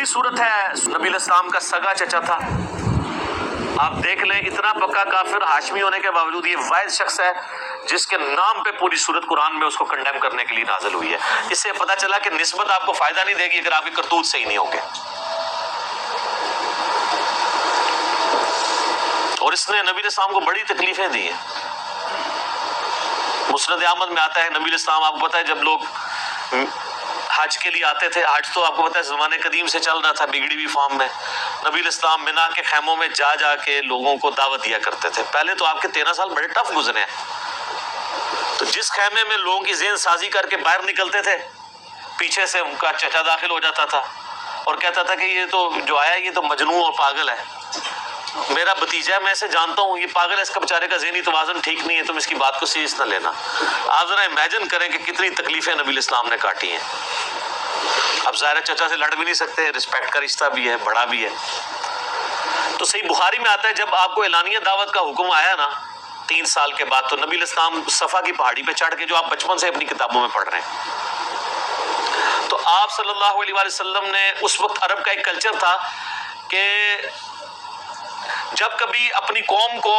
بڑی صورت ہے، نبی علیہ السلام کا سگا چچا تھا. آپ دیکھ لیں اتنا پکا کافر ہاشمی ہونے کے باوجود یہ واحد شخص ہے جس کے نام پہ پوری صورت قرآن میں اس کو کنڈیم کرنے کے لیے نازل ہوئی ہے. اس سے پتہ چلا کہ نسبت آپ کو فائدہ نہیں دے گی اگر آپ کی کرتوت صحیح نہیں ہوگے. اور اس نے نبی علیہ السلام کو بڑی تکلیفیں دی ہیں. مسند احمد میں آتا ہے نبی علیہ السلام، آپ کو پتہ ہے جب لوگ حج کے لیے آتے تھے، حج تو آپ کو پتہ ہے زمانے قدیم سے چل رہا تھا بگڑی ہوئی فارم میں، نبی علیہ السلام منا کے خیموں میں جا جا کے لوگوں کو دعوت دیا کرتے تھے. پہلے تو آپ کے 13 سال بڑے ٹف گزرے ہیں. تو جس خیمے میں لوگوں کی ذہن سازی کر کے باہر نکلتے تھے، پیچھے سے ان کا چچا داخل ہو جاتا تھا اور کہتا تھا کہ یہ تو جو آیا یہ تو مجنون اور پاگل ہے، میرا بھتیجا ہے، میں اسے جانتا ہوں، یہ پاگل ہے، اس کا بیچارے کا ذہنی توازن ٹھیک نہیں ہے، تم اس کی بات کو سیریس نہ لینا. آپ ذرا امیجن کریں کہ کتنی تکلیفیں نبی علیہ السلام نے کاٹی ہیں. اب ظاہر چچا سے لڑ بھی نہیں سکتے، رسپیکٹ کا رشتہ بھی ہے، بڑا بھی ہے. تو صحیح بخاری میں آتا ہے جب آپ کو اعلانیہ دعوت کا حکم آیا نا 3 سال کے بعد، تو نبی علیہ السلام صفا کی پہاڑی پہ چڑھ کے، جو آپ بچپن سے اپنی کتابوں میں پڑھ رہے ہیں، تو آپ صلی اللہ علیہ وآلہ وسلم نے اس وقت عرب کا ایک کلچر تھا کہ جب کبھی اپنی قوم کو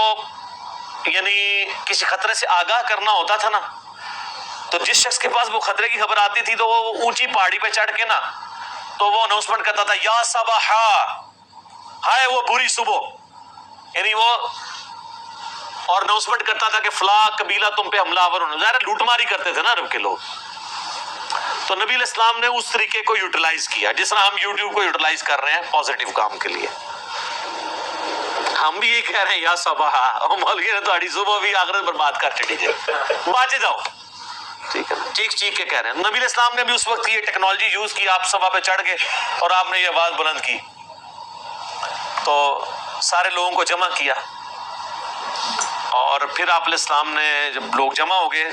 یعنی کسی خطرے سے آگاہ کرنا ہوتا تھا نا، تو جس شخص کے پاس وہ خطرے کی خبر آتی تھی تو وہ اونچی پہاڑی پہ چڑھ کے نا تو وہ اناؤنسمنٹ کرتا تھا یا صباحا، ہائے وہ بری صبح، یعنی وہ اور اناؤنسمنٹ کرتا تھا کہ فلاں قبیلہ تم پہ حملہ آور ہونا. ظاہر لوٹ ماری کرتے تھے نا عرب کے لوگ. تو نبی علیہ السلام نے اس طریقے کو یوٹیلائز کیا جس طرح ہم یوٹیوب کو یوٹیلائز کر رہے ہیں پازیٹیو کام کے لیے. ہم بھی یہی کہہ رہے ہیں یا صباحا، مولوی نے تو صبح بھی آخرت برباد کر چڑی جائے، باچے جاؤ، ٹھیک ہے، چیخ چیخ کے کہہ رہے ہیں. نبی علیہ السلام نے بھی اس وقت یہ ٹیکنالوجی یوز کی، آپ صفا پہ چڑھ گئے اور آپ نے یہ آواز بلند کی تو سارے لوگوں کو جمع کیا. اور پھر آپ علیہ السلام نے جب لوگ جمع ہو گئے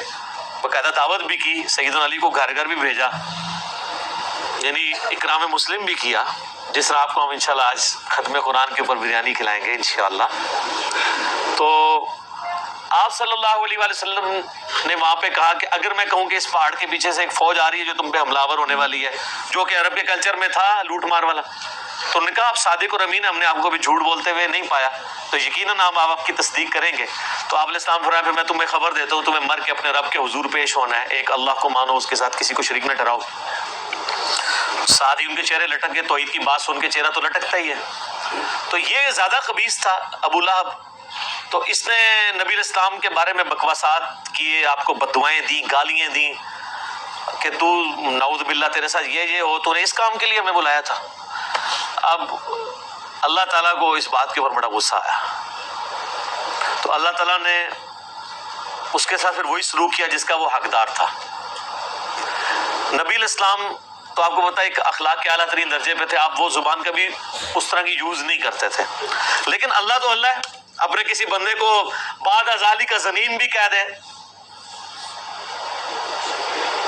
باقاعدہ دعوت بھی کی، سیدنا علی کو گھر گھر بھی بھیجا، یعنی اکرام مسلم بھی کیا، جس طرح آپ کو ہم انشاءاللہ آج ختم قرآن کے اوپر بریانی کھلائیں گے انشاءاللہ. تو آپ صلی اللہ علیہ وآلہ وسلم نے وہاں پہ کہا کہ اگر میں کہوں کہ اس پہاڑ کے پیچھے سے ایک فوج آ رہی ہے جو تم پہ حملہ آور ہونے والی ہے، جو کہ عرب کے کلچر میں تھا لوٹ مار والا، تو انہوں نے کہا آپ صادق اور امین، ہم نے آپ کو بھی جھوٹ بولتے ہوئے نہیں پایا، تو یقیناً ہم آپ کی تصدیق کریں گے. تو آپ علیہ السلام فرمایا پھر میں تمہیں خبر دیتا ہوں، تمہیں مر کے اپنے رب کے حضور پیش ہونا ہے، ایک اللہ کو مانو، اس کے ساتھ کسی کو شریک نہ ٹھہراؤ. ساتھ ہی ان کے چہرے لٹک گئے، توحید کی بات سن کے چہرہ تو لٹکتا ہی ہے. تو یہ زیادہ خبیث تھا ابو لہب. تو اس نے نبی علیہ السلام کے بارے میں بکواسات کیے، آپ کو بددعائیں دیں، گالیاں دیں کہ تو نعوذ باللہ تیرے ساتھ یہ ہو، تو نے اس کام کے لیے ہمیں بلایا تھا. اب اللہ تعالیٰ کو اس بات کے اوپر بڑا غصہ آیا، تو اللہ تعالیٰ نے اس کے ساتھ پھر وہی سلوک کیا جس کا وہ حقدار تھا. نبی علیہ السلام تو آپ کو پتہ ہے ایک اخلاق کے اعلیٰ ترین درجے پہ تھے، آپ وہ زبان کبھی اس طرح کی یوز نہیں کرتے تھے. لیکن اللہ تو اللہ ہے، اپنے کسی بندے کو بعد ازالی کا زنیم بھی کہہ دے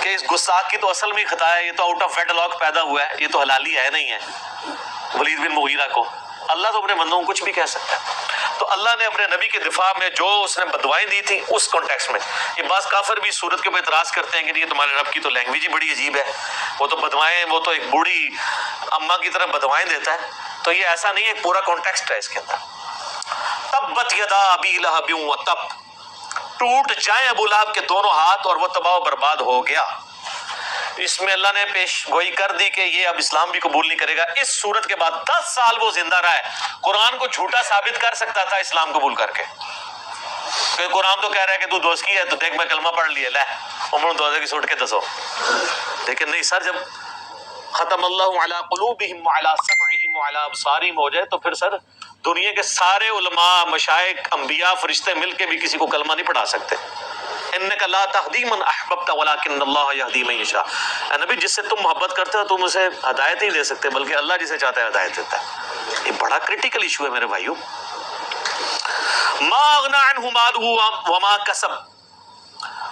کہ اس گستاخ کی تو اصل میں خطا ہے، یہ تو آؤٹ آف ویڈلاک پیدا ہوا ہے، یہ تو حلالی ہے نہیں ہے، ولید بن مغیرہ کو. اللہ تو اپنے بندوں کو کچھ بھی کہہ سکتا ہے. تو اللہ نے اپنے نبی کے دفاع میں جو اس نے بددعائیں دی تھیں اس کانٹیکسٹ میں، یہ بعض کافر بھی صورت کے اوپر اعتراض کرتے ہیں کہ یہ تمہارے رب کی تو لینگویج ہی بڑی عجیب ہے، وہ تو بددعائیں، وہ تو ایک بوڑھی اماں کی طرح بددعائیں دیتا ہے. تو یہ ایسا نہیں ہے، ایک پورا کانٹیکسٹ ہے اس کے اندر. تبت یدا ابی لہب وتب، ٹوٹ جائیں ابو لہب کے دونوں ہاتھ اور وہ تباہ و برباد ہو گیا. اس میں اللہ نے پیش گوئی کر دی کہ یہ اب اسلام بھی قبول نہیں کرے گا. اس صورت کے بعد 10 سال وہ زندہ رہا ہے، قرآن کو جھوٹا ثابت کر سکتا تھا اسلام قبول کر کے، کہ قرآن تو کہہ رہا ہے کہ تو دوست کی ہے، تو دیکھ میں کلمہ پڑھ لیا، لے عمر دوزے کی سوٹ کے دسو. لیکن نہیں سر، جب ختم اللہ علی قلوبہم وعلی سمعہم وعلی ابصارہم ہو جائے تو پھر سر دنیا کے سارے علماء، مشائخ، انبیاء، فرشتے مل کے بھی کسی کو کلمہ نہیں پڑھا سکتے. انک لا تہدی من احببت ولکن اللہ یہدی من یشاء. اے نبی، جس سے تم محبت کرتے ہو تم اسے ہدایت نہیں دے سکتے، بلکہ اللہ جسے چاہتا ہے ہدایت دیتا ہے. یہ بڑا کریٹیکل ایشو ہے میرے بھائیوں. ما اغنی عنہ مالہ وما کسب،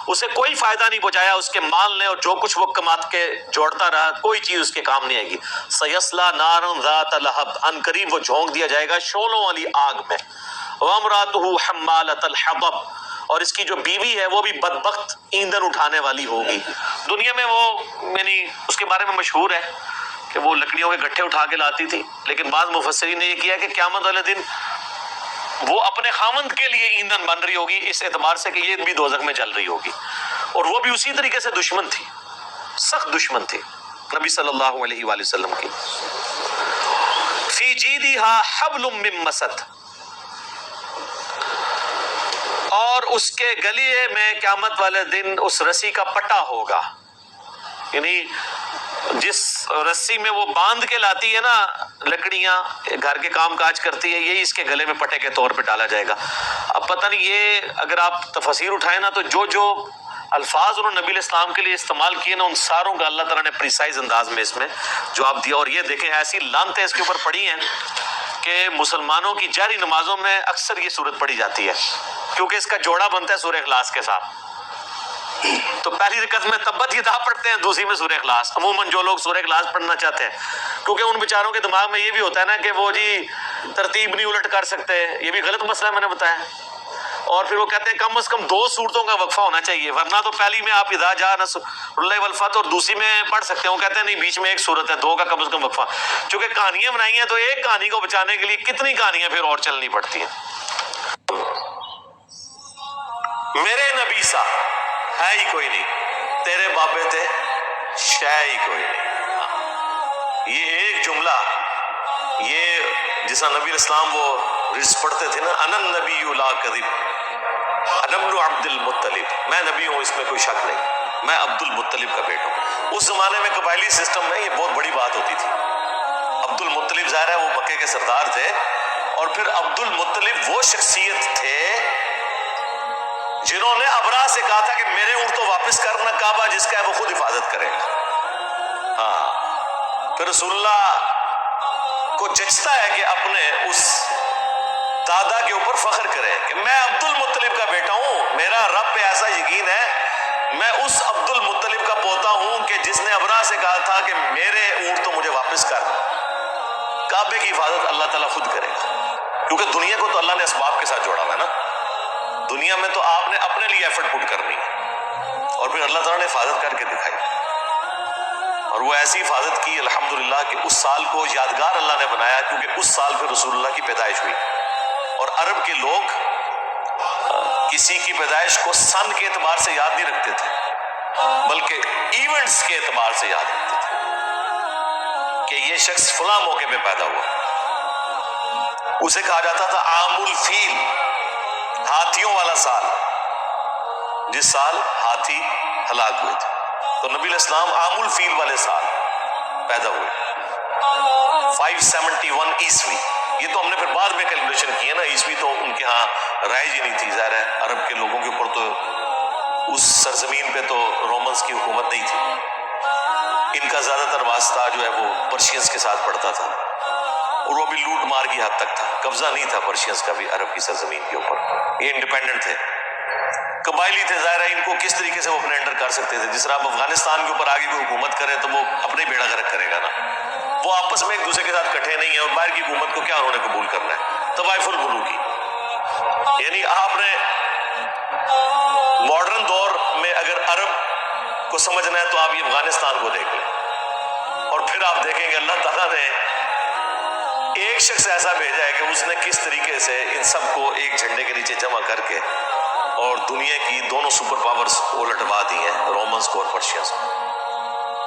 اسے کوئی فائدہ نہیں پہنچایا اس کے مال نے اور جو کچھ وہ کمات کے جوڑتا رہا، کوئی چیز اس کے کام نہیں آئے گی. سیصلی نارا ذات لہب، ان قریب وہ جھونک دیا جائے گا شعلوں والی آگ میں. وامرأتہ حمالۃ الحطب، اور اس کی جو بیوی ہے وہ بھی بدبخت ایندھن اٹھانے والی ہوگی. دنیا میں وہ یعنی اس کے بارے میں مشہور ہے کہ وہ لکڑیوں کے گٹھے اٹھا کے لاتی تھی، لیکن بعض مفسرین نے یہ کیا کہ قیامت والے دن وہ اپنے خاوند کے لیے ایندھن بن رہی ہوگی، اس اعتبار سے کہ یہ بھی دوزخ میں چل رہی ہوگی، اور وہ بھی اسی طریقے سے دشمن تھی، سخت دشمن تھی نبی صلی اللہ علیہ وآلہ وسلم کی۔ فی جیدہا حبل من مسد، اور اس کے گلیے میں قیامت والے دن اس رسی کا پٹا ہوگا، یعنی جس رسی میں وہ باندھ کے لاتی ہے نا لکڑیاں، گھر کے کام کاج کرتی ہے، یہی اس کے گلے میں پٹے کے طور پہ ڈالا جائے گا۔ اب پتہ نہیں یہ اگر آپ تفاسیر اٹھائیں نا تو جو الفاظ انہوں نے نبی علیہ السلام کے لیے استعمال کیے نا، ان ساروں کا اللہ تعالیٰ نے پریسائز انداز میں اس میں جواب دیا۔ اور یہ دیکھیں ایسی لعنتیں اس کے اوپر پڑی ہیں کہ مسلمانوں کی جہری نمازوں میں اکثر یہ صورت پڑھی جاتی ہے، کیونکہ اس کا جوڑا بنتا ہے سورہ اخلاص کے ساتھ۔ تو پہلی رکعت میں تبت یدا پڑھتے ہیں، دوسری میں سورہ اخلاص۔ عموماً جو لوگ سورہ اخلاص پڑھنا چاہتے ہیں، کیونکہ ان بیچاروں کے دماغ میں یہ بھی ہوتا ہے نا کہ وہ جی ترتیب نہیں الٹ کر سکتے، یہ بھی غلط مسئلہ میں نے بتایا، اور پھر وہ کہتے ہیں کم از کم 2 سورتوں کا وقفہ ہونا چاہیے، ورنہ تو پہلی میں آپ اذا جاء نصر اللہ والفتح اور دوسری میں پڑھ سکتے ہیں۔ وہ کہتے ہیں نہیں، بیچ میں ایک سورت ہے، 2 کا کم از کم وقفہ، چونکہ کہانیاں بنائی ہیں تو ایک کہانی کو بچانے کے لیے کتنی کہانیاں پھر اور چلنی پڑتی ہیں۔ میرے نبی سا ہے ہی کوئی نہیں، تیرے بابے تے شے ہی کوئی نہیں۔ یہ ایک جملہ، یہ جس نبی اسلام وہ رز پڑھتے تھے نا، انا النبی لا کذب، انا ابن عبد المطلب، میں نبی ہوں، اس میں کوئی شک نہیں، میں عبد المطلب کا بیٹا ہوں۔ اس زمانے میں قبائلی سسٹم میں یہ بہت بڑی بات ہوتی تھی۔ عبد المطلب ظاہر ہے وہ مکے کے سردار تھے، اور پھر عبد المطلب وہ شخصیت تھے جنہوں نے ابرا سے کہا تھا کہ میرے اونٹ تو واپس کرنا کعبہ جس کا ہے وہ خود حفاظت کرے گا۔ ہاں، پھر رسول اللہ کو جچتا ہے کہ اپنے اس دادا کے اوپر فخر کرے کہ میں عبد المطلب کا بیٹا ہوں، میرا رب پہ ایسا یقین ہے، میں اس عبد المطلب کا پوتا ہوں کہ جس نے ابرا سے کہا تھا کہ میرے اونٹ تو مجھے واپس کر، کعبے کی حفاظت اللہ تعالیٰ خود کرے گا، کیونکہ دنیا کو تو اللہ نے اسباب کے ساتھ جوڑا ہوا ہے نا، دنیا میں تو آپ نے اپنے لیے ایفرٹ پٹ کرنی ہے، اور پھر اللہ تعالیٰ نے حفاظت کر کے دکھائی، اور وہ ایسی حفاظت کی الحمدللہ کہ اس سال کو یادگار اللہ نے بنایا، کیونکہ اس سال پھر رسول اللہ کی پیدائش ہوئی، اور عرب کے لوگ کسی کی پیدائش کو سن کے اعتبار سے یاد نہیں رکھتے تھے، بلکہ ایونٹس کے اعتبار سے یاد رکھتے تھے کہ یہ شخص فلاں موقع پہ پیدا ہوا۔ اسے کہا جاتا تھا عام الفیل، ہاتھیوں والا سال، جس سال ہاتھی ہلاک ہوئے تھے، تو نبی علیہ السلام عام الفیل والے سال پیدا ہوئے، 571 عیسوی۔ یہ تو ہم نے پھر بعد میں کیلکولیشن کی ہے نا، عیسوی تو ان کے ہاں رائج ہی نہیں تھی، ظاہر ہے عرب کے لوگوں کے اوپر تو اس سرزمین پہ تو رومنز کی حکومت نہیں تھی، ان کا زیادہ تر واسطہ جو ہے وہ پرشینز کے ساتھ پڑتا تھا، اور وہ بھی لوٹ مار کی حد تک تھا، قبضہ نہیں تھا پرشینز کا بھی عرب کی سرزمین کے اوپر، یہ انڈیپینڈنٹ تھے، قبائلی تھے، ظاہر ہے ان کو کس طریقے سے وہ اپنے انڈر کر سکتے تھے، جس طرح اب افغانستان کے اوپر آگے کوئی حکومت کرے تو وہ اپنے بیڑا غرق کرے گا نا، وہ آپس میں ایک دوسرے کے ساتھ کٹھے نہیں ہیں، اور باہر کی حکومت کو کیا انہوں نے قبول کرنا ہے، طوائف الملوکی، یعنی آپ نے ماڈرن دور میں اگر عرب کو سمجھنا ہے تو آپ یہ افغانستان کو دیکھ لیں، اور پھر آپ دیکھیں گے اللہ تعالیٰ نے ایک شخص ایسا بھیجا ہے کہ اس نے کس طریقے سے ان سب کو ایک جھنڈے کے نیچے جمع کر کے اور دنیا کی دونوں سپر پاورز الٹوا دی ہیں، رومنز کو اور پرشینز کو،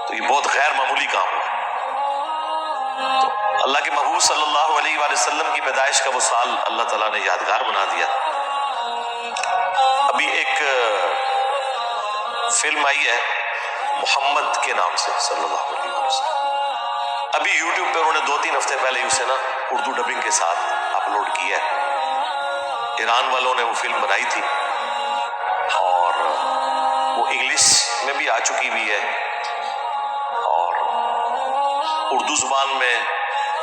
تو یہ بہت غیر معمولی کام ہے۔ تو اللہ کے محبوب صلی اللہ علیہ وآلہ وسلم کی پیدائش کا وہ سال اللہ تعالیٰ نے یادگار بنا دیا۔ ابھی ایک فلم آئی ہے محمد کے نام سے صلی اللہ علیہ وسلم، ابھی یوٹیوب پہ انہوں نے 2-3 ہفتے پہلے اسے نا اردو ڈبنگ کے ساتھ اپلوڈ کیا ہے، ایران والوں نے وہ فلم بنائی تھی، اور وہ انگلش میں بھی آ چکی بھی ہے، اور اردو زبان میں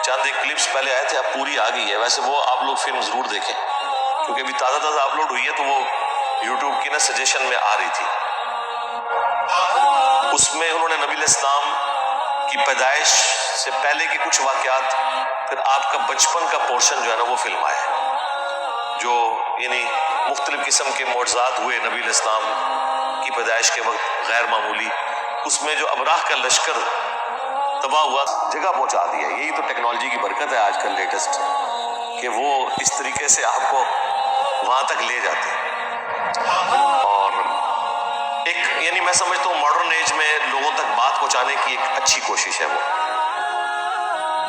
چند ایک کلپس پہلے آئے تھے، اب پوری آ گئی ہے۔ ویسے وہ آپ لوگ فلم ضرور دیکھیں، کیونکہ ابھی تازہ تازہ اپلوڈ ہوئی ہے، تو وہ یوٹیوب کی نا سجیشن میں آ رہی تھی۔ اس میں انہوں نے نبی علیہ السلام کی پیدائش سے پہلے کے کچھ واقعات، پھر آپ کا بچپن کا پورشن جو ہے نا وہ فلم آیا ہے، جو یعنی مختلف قسم کے معجزات ہوئے نبی علیہ السلام کی پیدائش کے وقت غیر معمولی، اس میں جو ابراہ کا لشکر تباہ ہوا جگہ پہنچا دیا. یہی تو ٹیکنالوجی کی برکت ہے آج کل لیٹسٹ، کہ وہ اس طریقے سے آپ کو وہاں تک لے جاتے ہیں. اور ایک یعنی میں سمجھتا ہوں ماڈرن ایج میں لوگوں تک بات پہنچانے کی ایک اچھی کوشش ہے. وہ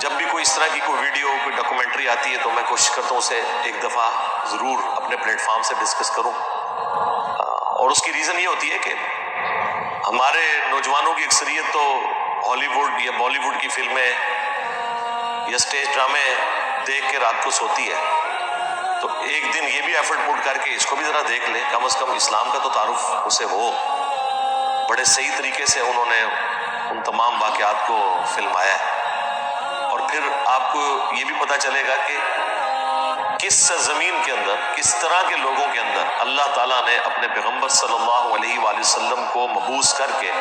جب بھی کوئی اس طرح کی کوئی ویڈیو کوئی ڈاکومنٹری آتی ہے تو میں کوشش کرتا ہوں اسے ایک دفعہ ضرور اپنے پلیٹ فارم سے ڈسکس کروں. اور اس کی ریزن یہ ہوتی ہے کہ ہمارے نوجوانوں کی اکثریت تو ہالی ووڈ یا بالی ووڈ کی فلمیں یا اسٹیج ڈرامے دیکھ کے رات کو سوتی ہے. تو ایک دن یہ بھی ایفرٹ پٹ کر کے اس کو بھی ذرا دیکھ لیں، کم از کم اسلام کا تو تعارف اسے ہو. بڑے صحیح طریقے سے انہوں نے ان تمام واقعات کو فلمایا ہے. اور پھر آپ کو یہ بھی پتہ چلے گا کہ کس زمین کے اندر، کس طرح کے لوگوں کے اندر اللہ تعالیٰ نے اپنے پیغمبر صلی اللہ علیہ وآلہ وسلم کو مبعوث کر کے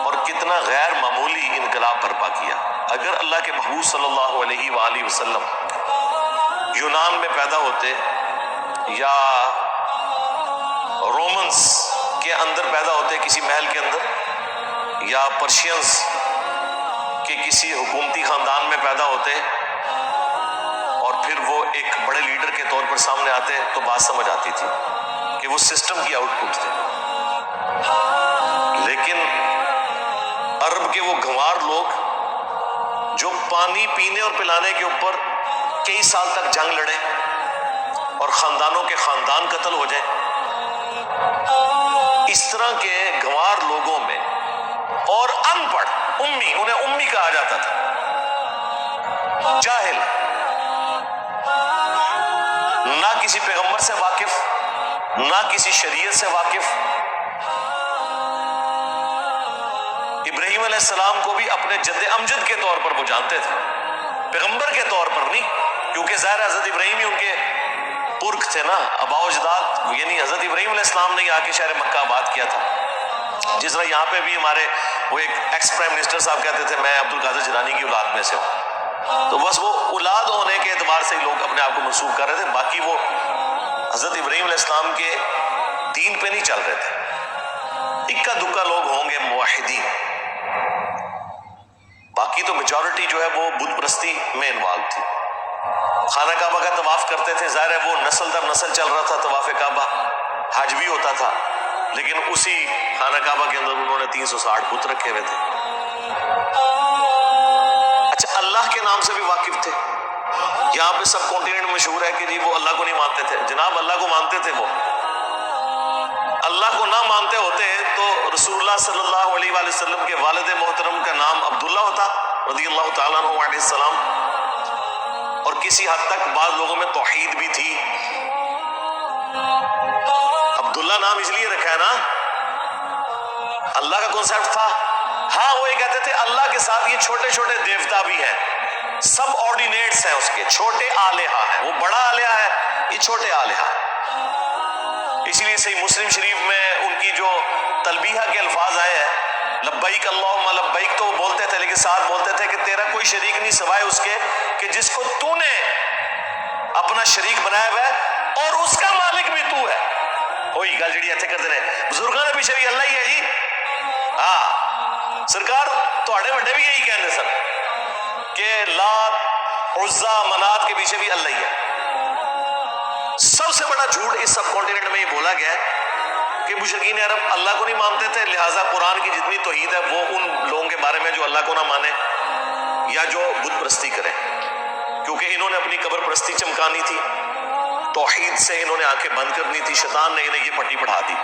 اور کتنا غیر معمولی انقلاب برپا کیا. اگر اللہ کے محبوب صلی اللہ علیہ وآلہ وسلم یونان میں پیدا ہوتے یا رومنز کے اندر پیدا ہوتے کسی محل کے اندر، یا پرشینز کے کسی حکومتی خاندان میں پیدا ہوتے اور پھر وہ ایک بڑے لیڈر کے طور پر سامنے آتے تو بات سمجھ آتی تھی کہ وہ سسٹم کی آؤٹ پٹ تھے. لیکن عرب کے وہ گنوار لوگ جو پانی پینے اور پلانے کے اوپر کئی سال تک جنگ لڑے اور خاندانوں کے خاندان قتل ہو جائیں، اس طرح کے گنوار لوگوں میں اور ان پڑھ امی، انہیں امی کہا جاتا تھا، جاہل، نہ کسی پیغمبر سے واقف نہ کسی شریعت سے واقف. ابراہیم علیہ السلام کو بھی اپنے جد امجد کے طور پر وہ جانتے تھے، پیغمبر کے طور پر نہیں، کیونکہ ظاہر حضرت ابراہیم ہی ان کے پرکھ تھے نا، آباء و اجداد. یعنی حضرت ابراہیم علیہ السلام نے آ کے شہر مکہ آباد کیا تھا. جس طرح یہاں پہ بھی ہمارے وہ ایک ایکس پرائم منسٹر صاحب کہتے تھے میں عبد القادر جیلانی کی اولاد میں سے ہوں. تو بس وہ اولاد ہونے کے اعتبار سے لوگ اپنے آپ کو منسوب کر رہے تھے، باقی وہ حضرت ابراہیم علیہ السلام کے دین پہ نہیں چل رہے تھے. اکا دکا لوگ ہوں گے موحدین، باقی تو میجورٹی جو ہے وہ بت پرستی میں انوالو تھی. خانہ کعبہ کا طواف کرتے تھے، ظاہر ہے وہ نسل در نسل چل رہا تھا طواف کعبہ، حج بھی ہوتا تھا، لیکن اسی خانہ کعبہ کے اندر انہوں نے 360 بت رکھے ہوئے تھے. اچھا، اللہ کے نام سے بھی واقف تھے. یہاں پہ سب کانٹیننٹ مشہور ہے کہ جی وہ اللہ کو نہیں مانتے تھے. جناب اللہ کو مانتے تھے. وہ اللہ کو نہ مانتے ہوتے تو رسول اللہ صلی اللہ علیہ وآلہ وسلم کے والد محترم کا نام عبداللہ ہوتا رضی اللہ تعالیٰ عنہ علیہ السلام. اور کسی حد تک بعض لوگوں میں توحید بھی تھی. عبداللہ نام اس لیے رکھا ہے نا، اللہ کا کانسیپٹ تھا. ہاں وہ یہ کہتے تھے اللہ کے ساتھ یہ چھوٹے چھوٹے دیوتا بھی ہیں، سب آرڈینیٹس ہیں اس کے، چھوٹے آلہہ ہیں. وہ بڑا آلہہ ہے، یہ چھوٹے آلہہ. اسی لیے صحیح مسلم شریف میں ان کی جو تلبیہ کے الفاظ آئے ہیں، لبیک اللہم لبیک، تو وہ بولتے تھے لیکن ساتھ بولتے تھے کہ تیرا کوئی شریک نہیں سوائے اس کے کہ جس کو تو نے اپنا شریک بنایا ہوا ہے اور اس کا مالک بھی تو ہے. وہی گل جڑی ایتھے کردے نے بزرگاں نے پیچھے بھی اللہ ہی ہے جی. ہاں سرکار تواڈے وڈے بھی یہی کہندے سن کہ لات عزا منات کے پیچھے بھی اللہ ہی ہے. سب سے بڑا جھوٹ اس سب کانٹیننٹ میں یہ بولا گیا ہے کہ مشرکین عرب اللہ کو نہیں مانتے تھے، لہٰذا قرآن کی جتنی توحید ہے وہ ان لوگوں کے بارے میں جو اللہ کو نہ مانے یا جو بت پرستی کریں، کیونکہ انہوں نے اپنی قبر پرستی چمکانی تھی، توحید سے انہوں نے آنکھیں بند کرنی تھی. شیطان نے انہیں یہ پٹی پڑھا دی.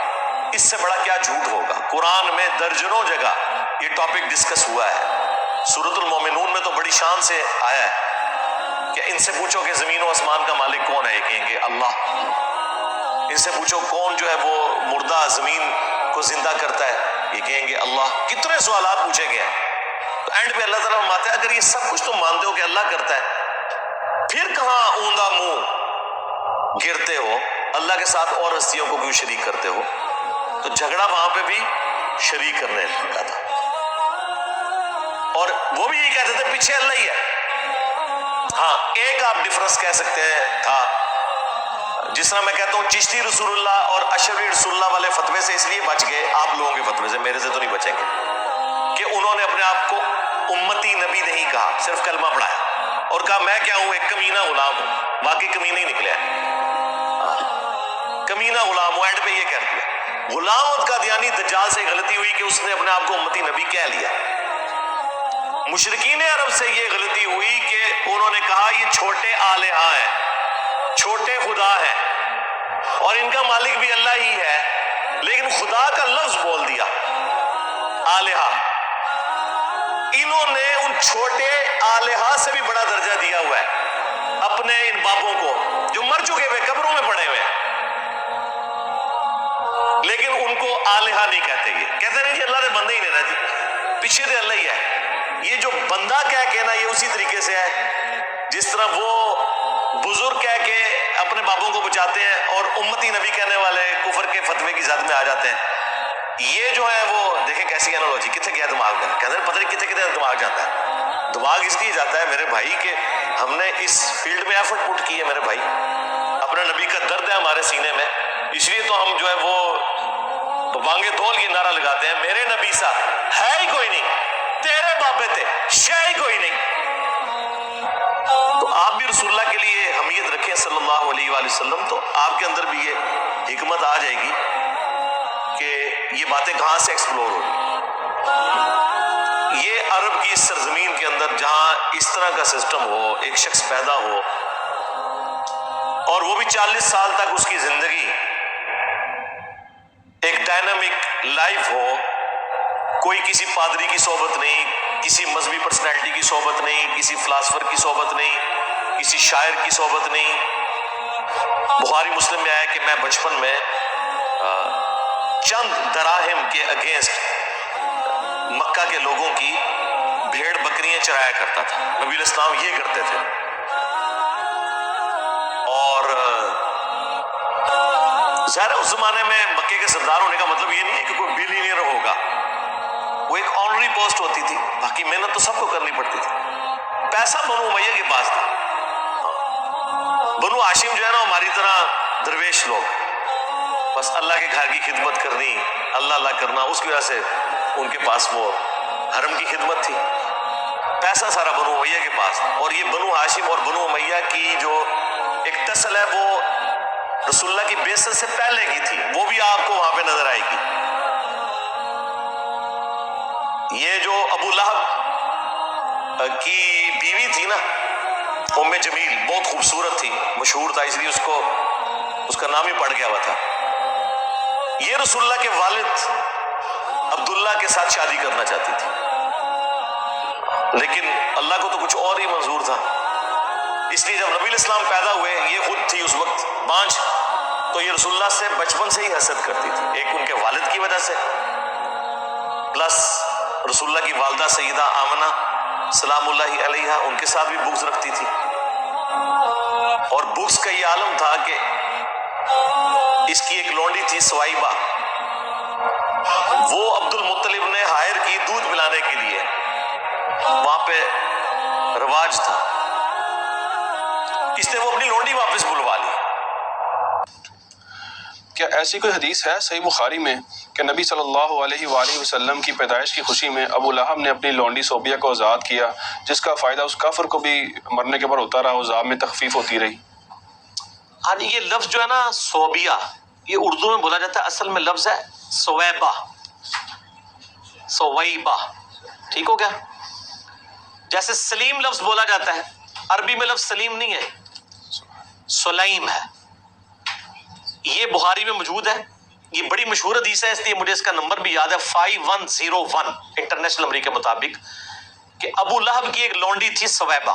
اس سے بڑا کیا جھوٹ ہوگا. قرآن میں درجنوں جگہ یہ ٹاپک ڈسکس ہوا ہے. سورۃ المومنون میں تو بڑی شان سے آیا ہے کہ ان سے پوچھو کہ زمین و آسمان کا مالک کون ہے، یہ کہیں گے اللہ. ان سے پوچھو کون جو ہے وہ مردہ زمین کو زندہ کرتا ہے، یہ کہیں گے اللہ. کتنے سوالات پوچھے گئے ہیں. تو اینڈ پہ اللہ تعالیٰ فرماتا ہے اگر یہ سب کچھ تم مانتے ہو کہ اللہ کرتا ہے، پھر کہاں اوندا منہ گرتے ہو اللہ کے ساتھ اور ہستیوں کو کیوں شریک کرتے ہو. تو جھگڑا وہاں پہ بھی شریک کرنے لگا تھا. اور وہ بھی یہ کہتے تھے پیچھے اللہ ہی ہے. ہاں ایک آپ ڈفرنس کہہ سکتے ہیں تھا، جس طرح میں کہتا ہوں چشتی رسول اللہ اور اشعری رسول اللہ والے فتوے سے اس لیے بچ گئے، آپ لوگوں کے فتوے سے، میرے سے تو نہیں بچیں گے، کہ انہوں نے اپنے آپ کو امتی نبی نہیں کہا، صرف کلمہ پڑھایا اور کہا میں کیا ہوں، ایک کمینہ غلام ہوں. واقعی کمینہ ہی نکلے، کمینہ غلام ہوں. اینڈ پہ یہ کہہ دیا غلام اور قادیانی دجال سے غلطی ہوئی کہ اس نے اپنے آپ کو امتی نبی کہہ لیا. مشرکین عرب سے یہ غلطی ہوئی کہ انہوں نے کہا یہ چھوٹے آلہہ ہیں، چھوٹے خدا ہیں، اور ان کا مالک بھی اللہ ہی ہے، لیکن خدا کا لفظ بول دیا آلہہ. انہوں نے ان چھوٹے آلہہ سے بھی بڑا درجہ دیا ہوا ہے اپنے ان بابوں کو جو مر چکے ہوئے قبروں میں پڑے ہوئے، لیکن ان کو آلہہ نہیں کہتے. یہ کہتے ہیں جی اللہ نے بندہ ہی نہیں رہا جی، پیچھے سے اللہ ہی ہے. یہ جو بندہ کہہ کے نا، یہ اسی طریقے سے ہے جس طرح وہ بزرگ کہہ کے اپنے بابوں کو بچاتے ہیں اور امتی نبی کہنے والے کفر کے فتوے کی زد میں آ جاتے ہیں. یہ جو ہے وہ دیکھیں کیسی انالوجی، کتنے گیا دماغ میں، کہتے ہیں پتہ نہیں کتنے کتنے دماغ جاتا ہے. دماغ اس لیے جاتا ہے میرے بھائی کہ ہم نے اس فیلڈ میں ایفرٹ پٹ کی ہے میرے بھائی، اپنے نبی کا درد ہے ہمارے سینے میں، اس لیے تو ہم جو ہے وہ بانگے دول یہ نعرہ لگاتے ہیں میرے نبی سا ہے ہی کوئی نہیں، تیرے بابے تھے شے ہی کوئی نہیں. تو آپ بھی رسول اللہ کے لیے حمیت رکھیں صلی اللہ علیہ وآلہ وسلم، تو آپ کے اندر بھی یہ حکمت آ جائے گی کہ یہ باتیں کہاں سے ایکسپلور ہوگی. یہ عرب کی اس سرزمین کے اندر جہاں اس طرح کا سسٹم ہو، ایک شخص پیدا ہو اور وہ بھی 40 سال تک اس کی زندگی ایک ڈائنامک لائف ہو، کوئی کسی پادری کی صحبت نہیں، کسی مذہبی پرسنالٹی کی صحبت نہیں، کسی فلاسفر کی صحبت نہیں، کسی شاعر کی صحبت نہیں. بخاری مسلم میں آیا کہ میں بچپن میں چند دراہم کے اگینسٹ مکہ کے لوگوں کی بھیڑ بکریاں چرایا کرتا تھا. نبی علیہ السلام یہ کرتے تھے. اور ظاہر اس زمانے میں مکے کے سردار ہونے کا مطلب یہ نہیں ہے کہ کوئی بلینئر ہوگا، وہ ایک آنری پوسٹ ہوتی تھی، باقی محنت تو سب کو کرنی پڑتی تھی. پیسہ بنو امیہ کے پاس تھا. بنو ہاشم جو ہے نا ہماری طرح درویش لوگ، بس اللہ کے گھر کی خدمت کرنی، اللہ اللہ کرنا، اس کی وجہ سے ان کے پاس وہ حرم کی خدمت تھی. پیسہ سارا بنو امیہ کے پاس. اور یہ بنو ہاشم اور بنو امیہ کی جو ایک نسل ہے وہ رسول اللہ کی بعثت سے پہلے کی تھی، وہ بھی آپ کو وہاں پہ نظر آئے گی. یہ جو ابو لہب کی بیوی تھی نا ام جمیل، بہت خوبصورت تھی، مشہور تھا، اس لیے اس کا نام ہی پڑ گیا ہوا تھا. یہ رسول اللہ کے والد عبداللہ کے ساتھ شادی کرنا چاہتی تھی، لیکن اللہ کو تو کچھ اور ہی منظور تھا. اس لیے جب نبی علیہ السلام پیدا ہوئے، یہ خود تھی اس وقت بانجھ، تو یہ رسول اللہ سے بچپن سے ہی حسد کرتی تھی، ایک ان کے والد کی وجہ سے، پلس رسول اللہ کی والدہ سیدہ آمنہ سلام اللہ علیہ، ان کے ساتھ بھی بغض رکھتی تھی. اور بغض کا یہ عالم تھا کہ اس کی ایک لونڈی تھی سوائبہ، وہ عبد المطلب نے ہائر کی دودھ پلانے کے لیے، وہاں پہ رواج تھا، اس نے وہ اپنی لونڈی واپس بلوا لی. کیا ایسی کوئی حدیث ہے صحیح بخاری میں کہ نبی صلی اللہ علیہ وآلہ وسلم کی پیدائش کی خوشی میں ابو لہب نے اپنی لونڈی صوبیہ کو آزاد کیا، جس کا فائدہ اس کافر کو بھی مرنے کے بعد ہوتا رہا، عذاب میں تخفیف ہوتی رہی؟ ہاں یہ لفظ جو ہے نا صوبیہ، یہ اردو میں بولا جاتا ہے، اصل میں لفظ ہے سویبہ، سویبہ، ٹھیک ہو گیا؟ جیسے سلیم لفظ بولا جاتا ہے، عربی میں لفظ سلیم نہیں ہے، سلیم ہے. یہ بخاری میں موجود ہے، یہ بڑی مشہور حدیث ہے، اس لیے مجھے اس کا نمبر بھی یاد ہے 5101 انٹرنیشنل نمبر کے مطابق، کہ ابو لہب کی ایک لونڈی تھی سویبہ،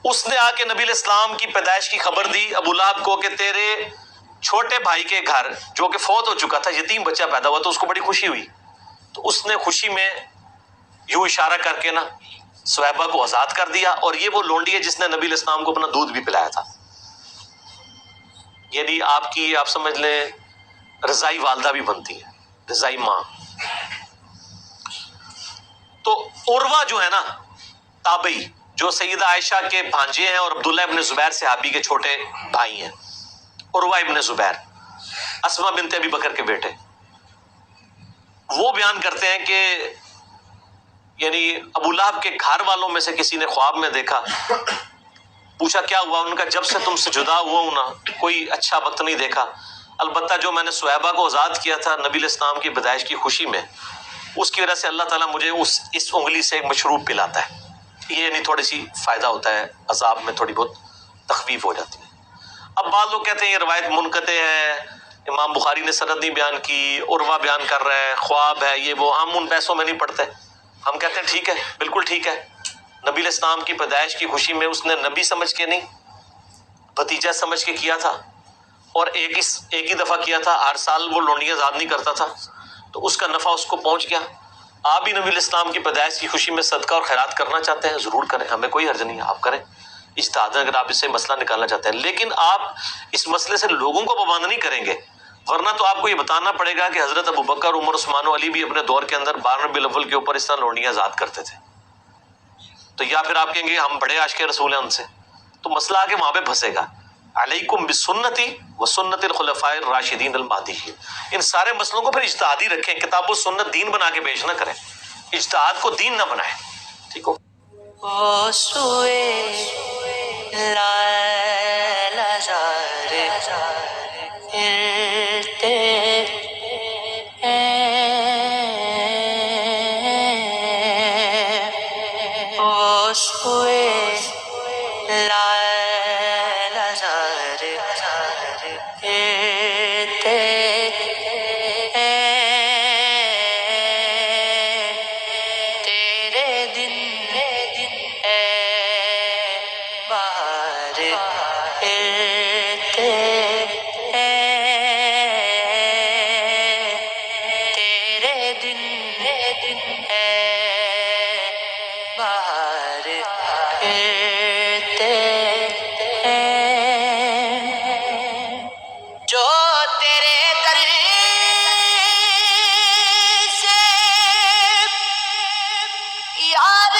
اس نے آ کے نبی علیہ السلام کی پیدائش کی خبر دی ابو لہب کو کہ تیرے چھوٹے بھائی کے گھر جو کہ فوت ہو چکا تھا، یتیم بچہ پیدا ہوا، تو اس کو بڑی خوشی ہوئی. تو اس نے خوشی میں یوں اشارہ کر کے نا سویبہ کو آزاد کر دیا. اور یہ وہ لونڈی ہے جس نے نبی علیہ السلام کو اپنا دودھ بھی پلایا تھا. یعنی آپ کی، آپ سمجھ لیں رضائی والدہ بھی بنتی ہے، رضائی ماں. تو عروہ جو ہے نا تابعی، جو سیدہ عائشہ کے بھانجے ہیں اور عبداللہ ابن زبیر صحابی کے چھوٹے بھائی ہیں، عروہ ابن زبیر، اسماء بنت ابی بکر کے بیٹے، وہ بیان کرتے ہیں کہ یعنی ابو لہب کے گھر والوں میں سے کسی نے خواب میں دیکھا، پوچھا کیا ہوا؟ ان کا جب سے تم سے جدا ہوا ہوں نا کوئی اچھا وقت نہیں دیکھا، البتہ جو میں نے سہیبہ کو آزاد کیا تھا نبی علیہ السلام کی پیدائش کی خوشی میں، اس کی وجہ سے اللہ تعالیٰ مجھے اس انگلی سے ایک مشروب پلاتا ہے۔ یہ یعنی تھوڑی سی فائدہ ہوتا ہے، عذاب میں تھوڑی بہت تخفیف ہو جاتی ہے۔ اب بعض لوگ کہتے ہیں یہ روایت منقطع ہے، امام بخاری نے سند نہیں بیان کی، عروہ بیان کر رہا ہے، خواب ہے، یہ وہ، ہم ان پیسوں میں نہیں پڑتے۔ ہم کہتے ہیں ٹھیک ہے، بالکل ٹھیک ہے، نبی علیہ السلام کی پیدائش کی خوشی میں اس نے نبی سمجھ کے نہیں، بھتیجا سمجھ کے کیا تھا، اور ایک ہی دفعہ کیا تھا، ہر سال وہ لونڈیاں آزاد نہیں کرتا تھا، تو اس کا نفع اس کو پہنچ گیا۔ آپ بھی نبی علیہ السلام کی پیدائش کی خوشی میں صدقہ اور خیرات کرنا چاہتے ہیں، ضرور کریں، ہمیں کوئی حرج نہیں ہے، آپ کریں اجتہاد، اگر آپ اس سے مسئلہ نکالنا چاہتے ہیں، لیکن آپ اس مسئلے سے لوگوں کو پابند نہیں کریں گے، ورنہ تو آپ کو یہ بتانا پڑے گا کہ حضرت ابوبکر، عمر، عثمان و علی بھی اپنے دور کے اندر 12 ربیع الاول کے اوپر اس طرح لونڈیاں آزاد کرتے تھے، تو یا پھر آپ کہیں گے ہم بڑے عاشق رسول ہیں ان سے، تو مسئلہ آگے وہاں پہ پھنسے گا۔ علیکم بسنتی و سنت الخلفاء الراشدین المہدیین، ان سارے مسئلوں کو پھر اجتہادی رکھیں، کتاب و سنت دین بنا کے پیش نہ کریں، اجتہاد کو دین نہ بنائیں، ٹھیک ہو؟ وہ سوئے لال زار پھرتے ہیں، وہ سوئے لال زار پھرتے ہیں، تیرے دن اے بہار پھرتے ہیں، تیرے دن اے بہار پھرتے ہیں، جو تیرے در سے یار